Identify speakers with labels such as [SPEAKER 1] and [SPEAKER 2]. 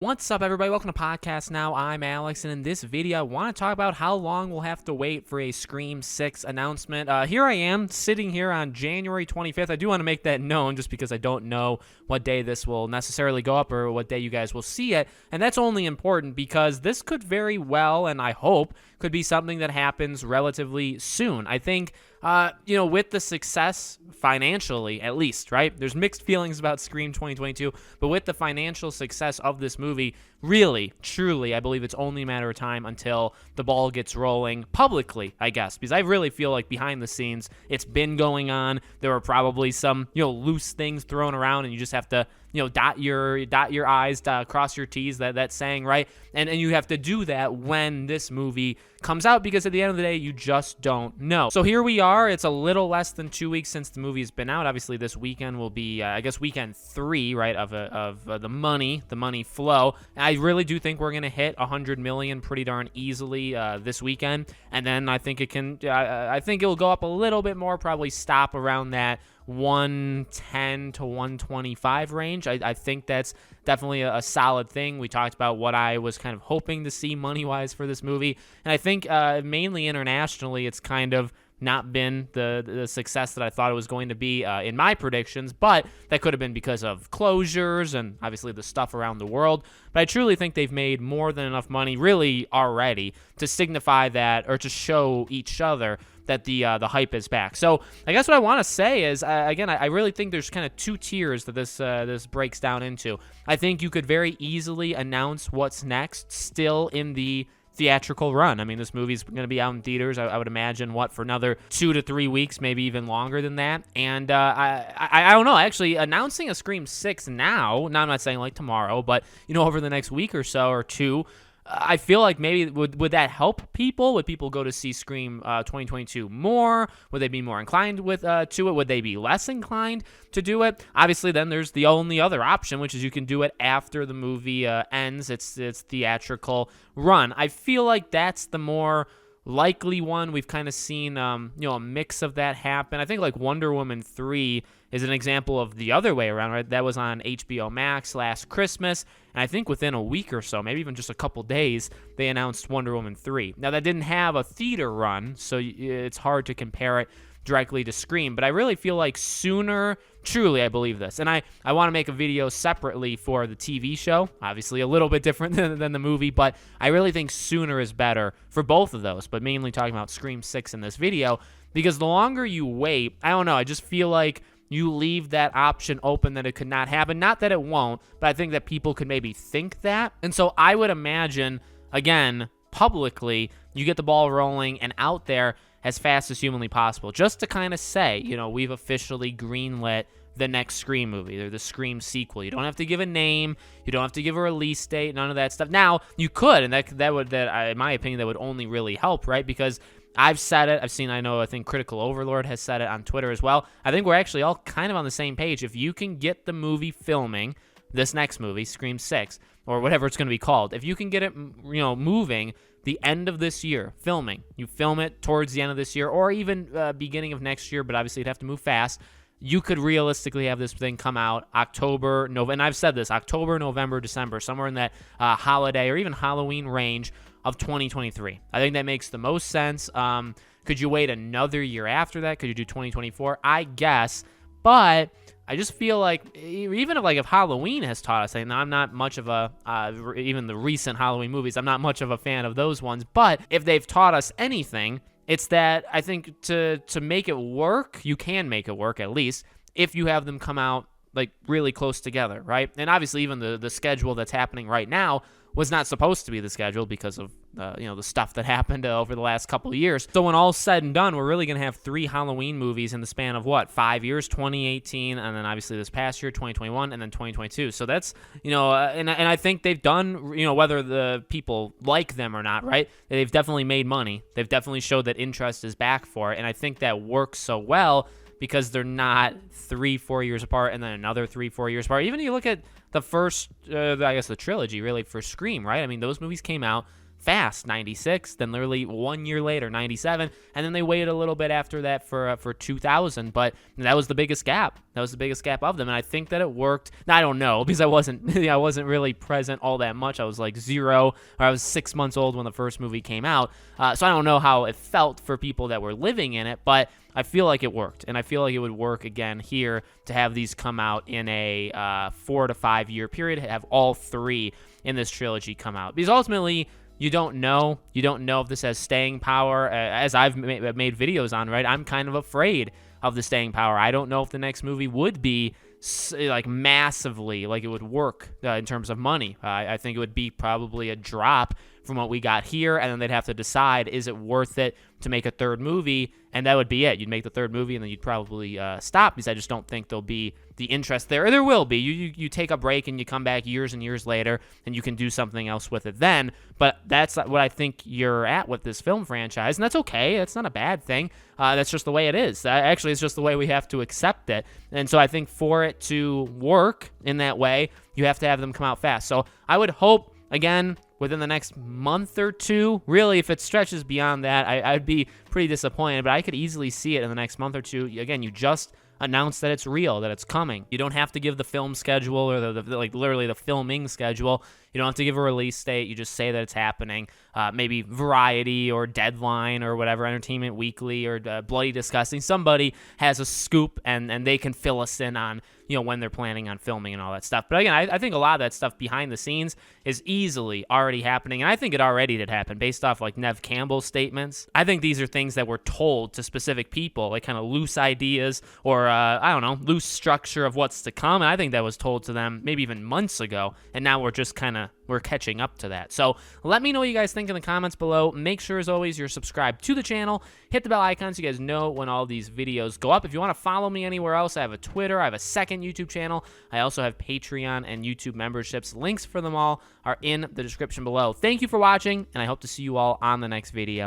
[SPEAKER 1] What's up, everybody? Welcome to Podcast Now. I'm Alex, and in this video, I want to talk about how long we'll have to wait for a Scream 6 announcement. Here I am, sitting here on January 25th. I do want to make that known just because I don't know what day this will necessarily go up or what day you guys will see it, and that's only important because this could very well, and I hope, could be something that happens relatively soon. I think with the success financially, at least, right? There's mixed feelings about Scream 2022, but with the financial success of this movie, really, truly, I believe it's only a matter of time until the ball gets rolling publicly, I guess, because I really feel like behind the scenes, it's been going on. There were probably some, loose things thrown around, and you just have to, dot your I's, cross your T's, that saying, right? And you have to do that when this movie comes out, because at the end of the day, you just don't know. So here we are. It's a little less than 2 weeks since the movie has been out. Obviously, this weekend will be, weekend 3, right, of the money flow. And I really do think we're gonna hit 100 million pretty darn easily this weekend, and then I think I think it'll go up a little bit more, probably stop around that 110 to 125 range. I think that's definitely a solid thing. We talked about what I was kind of hoping to see money-wise for this movie, and I think mainly internationally, it's kind of not been the success that I thought it was going to be in my predictions, but that could have been because of closures and obviously the stuff around the world. But I truly think they've made more than enough money really already to signify that, or to show each other that the hype is back. So I guess what I want to say is, again, I really think there's kind of two tiers that this breaks down into. I think you could very easily announce what's next still in the theatrical run. I mean, this movie's going to be out in theaters, I would imagine, for another 2 to 3 weeks, maybe even longer than that. And I don't know, actually, announcing a Scream 6 now, I'm not saying like tomorrow, but, over the next week or so, or two, I feel like maybe would that help people? Would people go to see Scream 2022 more? Would they be more inclined to it? Would they be less inclined to do it? Obviously, then there's the only other option, which is you can do it after the movie ends its theatrical run. I feel like that's the more likely one. We've kind of seen a mix of that happen. I think like Wonder Woman 3 is an example of the other way around, right? That was on HBO Max last Christmas, and I think within a week or so, maybe even just a couple days, they announced Wonder Woman 3. Now, that didn't have a theater run, so it's hard to compare it directly to Scream, but I really feel like sooner, truly, I believe this, and I want to make a video separately for the TV show, obviously a little bit different than the movie, but I really think sooner is better for both of those, but mainly talking about Scream 6 in this video, because the longer you wait, I don't know, I just feel like you leave that option open that it could not happen. Not that it won't, but I think that people could maybe think that. And so I would imagine, again, publicly, you get the ball rolling and out there as fast as humanly possible, just to kind of say, we've officially greenlit the next Scream movie, or the Scream sequel. You don't have to give a name, you don't have to give a release date, none of that stuff. Now, you could, and that would, in my opinion, that would only really help, right? Because I've said it, I think Critical Overlord has said it on Twitter as well. I think we're actually all kind of on the same page. If you can get the movie filming, this next movie, Scream 6, or whatever it's going to be called, if you can get it, moving the end of this year, filming, you film it towards the end of this year, or even beginning of next year, but obviously you'd have to move fast, you could realistically have this thing come out October, November, and I've said this, October, November, December, somewhere in that holiday or even Halloween range of 2023. I think that makes the most sense. Could you wait another year after that? Could you do 2024? I guess, but I just feel like even if Halloween has taught us, and I'm not much of a, even the recent Halloween movies, I'm not much of a fan of those ones, but if they've taught us anything, it's that I think to make it work, you can make it work at least, if you have them come out like really close together, right? And obviously even the schedule that's happening right now was not supposed to be the schedule because of the stuff that happened over the last couple of years. So when all's said and done, we're really going to have 3 Halloween movies in the span of 5 years, 2018, and then obviously this past year, 2021, and then 2022. So that's, and I think they've done, whether the people like them or not, right? They've definitely made money. They've definitely showed that interest is back for it. And I think that works so well because they're not 3-4 years apart and then another 3-4 years apart. Even you look at the first, the trilogy really for Scream, right? I mean, those movies came out fast, 96, then literally 1 year later, 97, and then they waited a little bit after that for 2000, but that was the biggest gap. That was the biggest gap of them, and I think that it worked. Now, I don't know, because I wasn't really present all that much. I was like 0, or I was 6 months old when the first movie came out, so I don't know how it felt for people that were living in it, but I feel like it worked, and I feel like it would work again here to have these come out in a 4 to 5 year period, have all 3 in this trilogy come out, because ultimately, you don't know if this has staying power. As I've made videos on, right? I'm kind of afraid of the staying power. I don't know if the next movie would be like massively, like it would work in terms of money. I think it would be probably a drop from what we got here, and then they'd have to decide, is it worth it to make a third movie? And that would be it. You'd make the third movie, and then you'd probably stop, because I just don't think there'll be the interest there. Or there will be. You take a break, and you come back years and years later, and you can do something else with it then. But that's what I think you're at with this film franchise, and that's okay. That's not a bad thing. That's just the way it is. Actually, it's just the way we have to accept it. And so I think for it to work in that way, you have to have them come out fast. So I would hope, again, within the next month or 2. Really, if it stretches beyond that, I'd be pretty disappointed, but I could easily see it in the next month or 2. Again, you just announce that it's real, that it's coming. You don't have to give the film schedule or like literally the filming schedule. You don't have to give a release date. You just say that it's happening. Maybe Variety or Deadline or whatever, Entertainment Weekly or Bloody Disgusting. Somebody has a scoop, and they can fill us in on, when they're planning on filming and all that stuff. But again, I think a lot of that stuff behind the scenes is easily already happening, and I think it already did happen based off like Neve Campbell's statements. I think these are things that were told to specific people, like kind of loose ideas or I don't know, loose structure of what's to come. And I think that was told to them maybe even months ago, and now we're catching up to that. So let me know what you guys think in the comments below. Make sure, as always, you're subscribed to the channel. Hit the bell icon so you guys know when all these videos go up. If you want to follow me anywhere else, I have a Twitter. I have a second YouTube channel. I also have Patreon and YouTube memberships. Links for them all are in the description below. Thank you for watching, and I hope to see you all on the next video.